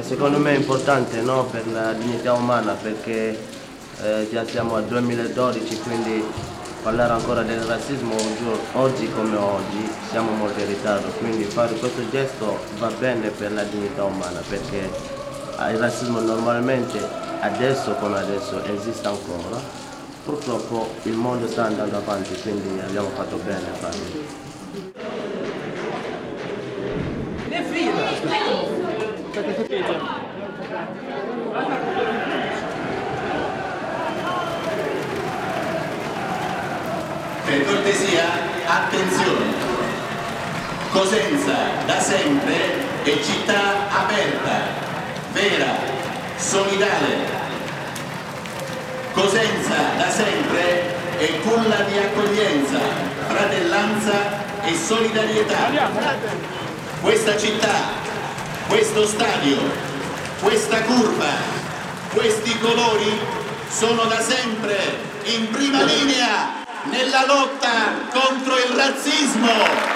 Secondo me è importante, no, per la dignità umana, perché già siamo al 2012, quindi parlare ancora del razzismo oggi come oggi siamo molto in ritardo, quindi fare questo gesto va bene per la dignità umana, perché il razzismo normalmente adesso come adesso esiste ancora. Purtroppo il mondo sta andando avanti, quindi abbiamo fatto bene a farlo. Per cortesia, attenzione! Cosenza da sempre è città aperta, vera, solidale. Cosenza da sempre è culla di accoglienza, fratellanza e solidarietà. Questa città, questo stadio, questa curva, questi colori sono da sempre in prima linea nella lotta contro il razzismo.